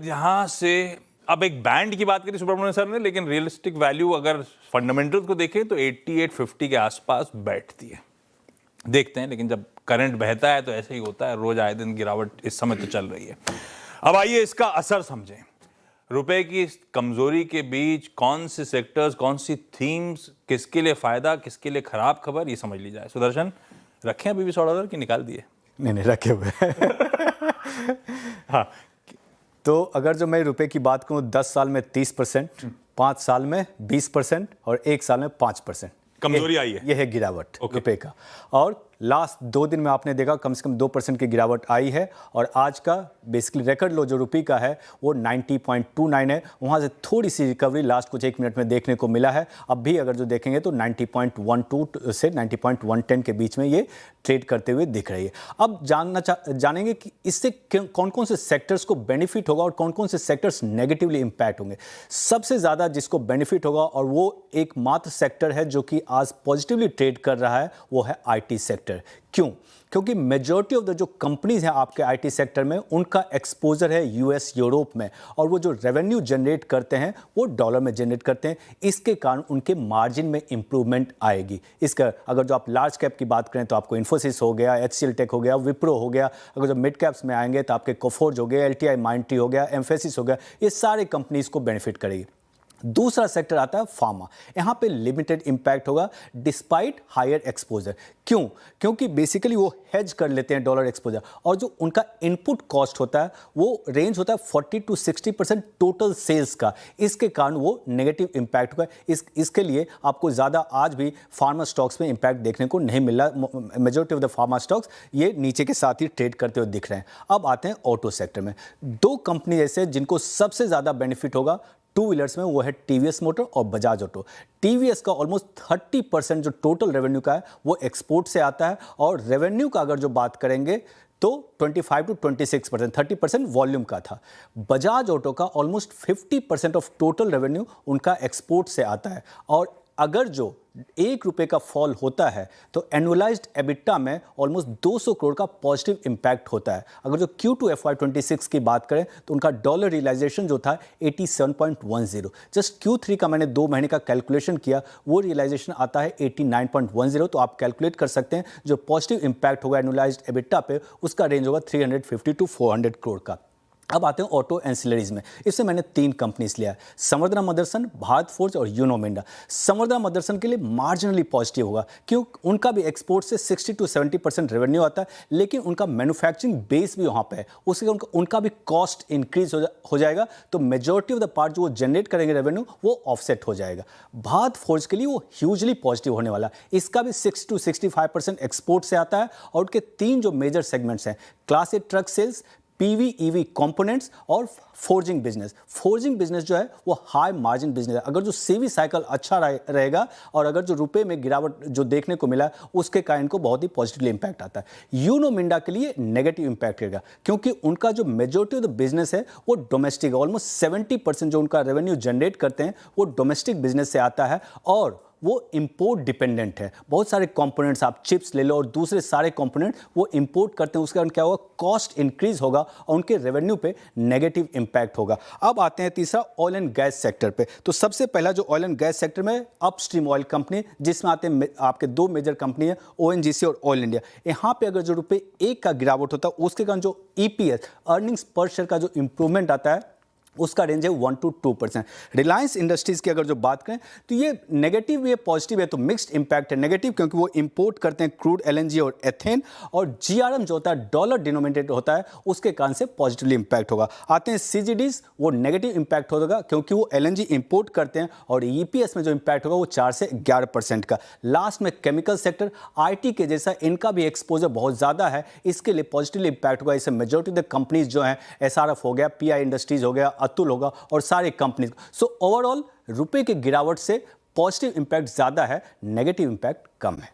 शायद यहाँ से अब एक बैंड की बात करी सुब्रमण्यम सर ने, लेकिन रियलिस्टिक वैल्यू अगर फंडामेंटल को देखें तो 88-50 के आसपास बैठती है। देखते हैं, लेकिन जब करंट बहता है तो ऐसे ही होता है, रोज आए दिन गिरावट इस समय तो चल रही है। अब आइए इसका असर समझें। रुपए की कमजोरी के बीच कौन से सेक्टर्स, कौन सी थीम्स, किसके लिए फायदा, किसके लिए खराब खबर, ये समझ ली जाए। सुदर्शन, रखें अभी भी $100 की निकाल दिए? नहीं रखे हुए। हाँ, तो अगर जो मैं रुपए की बात करूं 10 साल में 30%, 5 साल में 20% और 1 साल में 5% कमजोरी आई है। यह है गिरावट रुपए का। और लास्ट 2 दिन में आपने देखा कम से कम 2% की गिरावट आई है। और आज का बेसिकली रिकॉर्ड लो जो रुपये का है वो 90.29 है। वहाँ से थोड़ी सी रिकवरी लास्ट कुछ 1 मिनट में देखने को मिला है। अब भी अगर जो देखेंगे तो 90.12 से 90.110 के बीच में ये ट्रेड करते हुए दिख रही है। अब जानेंगे कि इससे कौन कौन से सेक्टर्स को बेनिफिट होगा और कौन कौन से सेक्टर्स नेगेटिवली इंपैक्ट होंगे। सबसे ज़्यादा जिसको बेनिफिट होगा और वो एकमात्र सेक्टर है जो कि आज पॉजिटिवली ट्रेड कर रहा है, वो है IT सेक्टर। क्यों? क्योंकि मेजॉरिटी ऑफ द जो कंपनीज हैं आपके IT सेक्टर में, उनका एक्सपोजर है US, यूरोप में, और वो जो रेवेन्यू जनरेट करते हैं वो डॉलर में जनरेट करते हैं। इसके कारण उनके मार्जिन में इंप्रूवमेंट आएगी। इसका अगर जो आप लार्ज कैप की बात करें तो आपको इन्फोसिस हो गया, HCL टेक हो गया, विप्रो हो गया। अगर जो मिड कैप्स में आएंगे तो आपके कोफोर्ज हो गया, LTI माइंडट्री हो गया, एम्फेसिस हो गया। ये सारे कंपनीज को बेनिफिट करेगी। दूसरा सेक्टर आता है फार्मा। यहाँ पे लिमिटेड इंपैक्ट होगा डिस्पाइट हायर एक्सपोजर। क्यों? क्योंकि बेसिकली वो हेज कर लेते हैं डॉलर एक्सपोजर, और जो उनका इनपुट कॉस्ट होता है वो रेंज होता है 40 to 60% टोटल सेल्स का। इसके कारण वो नेगेटिव इंपैक्ट होगा। इसके लिए आपको ज़्यादा आज भी फार्मा स्टॉक्स में इंपैक्ट देखने को नहीं मिल रहा। Majority of the pharma stocks ये नीचे के साथ ही ट्रेड करते हुए दिख रहे हैं। अब आते हैं ऑटो सेक्टर में। 2 कंपनी ऐसे जिनको सबसे ज़्यादा बेनिफिट होगा टू व्हीलर्स में, वो है TVS मोटर और बजाज ऑटो। TVS का ऑलमोस्ट 30% जो टोटल रेवेन्यू का है वो एक्सपोर्ट से आता है। और रेवेन्यू का अगर जो बात करेंगे तो 25 to 26%, 30% वॉल्यूम का था। बजाज ऑटो का ऑलमोस्ट 50% ऑफ टोटल रेवेन्यू उनका एक्सपोर्ट से आता है। और अगर जो ₹1 का फॉल होता है तो एनुअलाइज्ड एबिटा में ऑलमोस्ट 200 करोड़ का पॉजिटिव इंपैक्ट होता है। अगर जो Q2 FY26 की बात करें तो उनका डॉलर रियलाइजेशन जो था 87.10। जस्ट Q3 का मैंने 2 महीने का कैलकुलेशन किया, वो रियलाइजेशन आता है 89.10। तो आप कैलकुलेट कर सकते हैं जो पॉजिटिव इंपैक्ट होगा एनुअलाइज्ड एबिटा पे, उसका रेंज होगा 350 to 400 करोड़ का। अब आते हैं ऑटो एंसिलरीज में। इससे मैंने 3 कंपनीज लिया है, संवर्धना मदरसन, भारत फोर्ज और यूनो मिंडा। संवर्धना मदरसन के लिए मार्जिनली पॉजिटिव होगा, क्यों? उनका भी एक्सपोर्ट से 60 to 70% रेवेन्यू आता है, लेकिन उनका मैन्युफैक्चरिंग बेस भी वहाँ पे है। उसके उनका भी कॉस्ट इंक्रीज हो जाएगा, तो मेजॉरिटी ऑफ द पार्ट जो वो जनरेट करेंगे रेवेन्यू वो ऑफसेट हो जाएगा। भारत फोर्ज के लिए वो ह्यूजली पॉजिटिव होने वाला है। इसका भी 60 to 65% एक्सपोर्ट से आता है। और उनके 3 जो मेजर सेगमेंट्स हैं, class 8 truck sales, PV EV components और फोर्जिंग बिजनेस। फोर्जिंग बिजनेस जो है वो हाई मार्जिन बिजनेस है। अगर जो CV साइकिल अच्छा रहेगा और अगर जो रुपए में गिरावट जो देखने को मिला उसके कारण को बहुत ही पॉजिटिवली इंपैक्ट आता है। यूनो मिंडा के लिए नेगेटिव इंपैक्ट रहेगा, क्योंकि उनका जो मेजॉरिटी ऑफ द बिजनेस है वो डोमेस्टिक है। ऑलमोस्ट 70% जो उनका रेवेन्यू जनरेट करते हैं वो डोमेस्टिक बिजनेस से आता है, और वो इंपोर्ट डिपेंडेंट है। बहुत सारे कंपोनेंट्स, आप चिप्स ले लो और दूसरे सारे कंपोनेंट वो इंपोर्ट करते हैं। उसके कारण क्या होगा, कॉस्ट इंक्रीज होगा और उनके रेवेन्यू पे नेगेटिव इंपैक्ट होगा। अब आते हैं तीसरा ऑयल एंड गैस सेक्टर पे। तो सबसे पहला जो ऑयल एंड गैस सेक्टर में अपस्ट्रीम ऑयल कंपनी, जिसमें आते हैं आपके 2 मेजर कंपनी है, ONGC और ऑयल इंडिया। यहाँ पे अगर जो ₹1 का गिरावट होता है उसके कारण जो EPS अर्निंग्स पर शेयर का जो इंप्रूवमेंट आता है उसका रेंज है 1 to 2%। रिलायंस इंडस्ट्रीज की अगर जो बात करें तो ये नेगेटिव, ये पॉजिटिव है, तो मिक्स्ड इंपैक्ट है। नेगेटिव क्योंकि वो इंपोर्ट करते हैं क्रूड, LNG और एथेन, और GRM जो होता है डॉलर डिनोमिनेटेड होता है, उसके कारण से पॉजिटिवली इंपैक्ट होगा। आते हैं CGDs, वो नेगेटिव इंपैक्ट होगा क्योंकि वो LNG इंपोर्ट करते हैं, और EPS में जो इंपैक्ट होगा वो 4 से 11% का। लास्ट में केमिकल सेक्टर, IT के जैसा इनका भी एक्सपोजर बहुत ज़्यादा है, इसके लिए पॉजिटिवली इंपैक्ट होगा। इससे मेजॉरिटी ऑफ द कंपनीज जो हैं, SRF हो गया, PI इंडस्ट्रीज हो गया, अतुल होगा और सारे कंपनी। सो ओवरऑल रुपए के गिरावट से पॉजिटिव इंपैक्ट ज्यादा है, नेगेटिव इंपैक्ट कम है।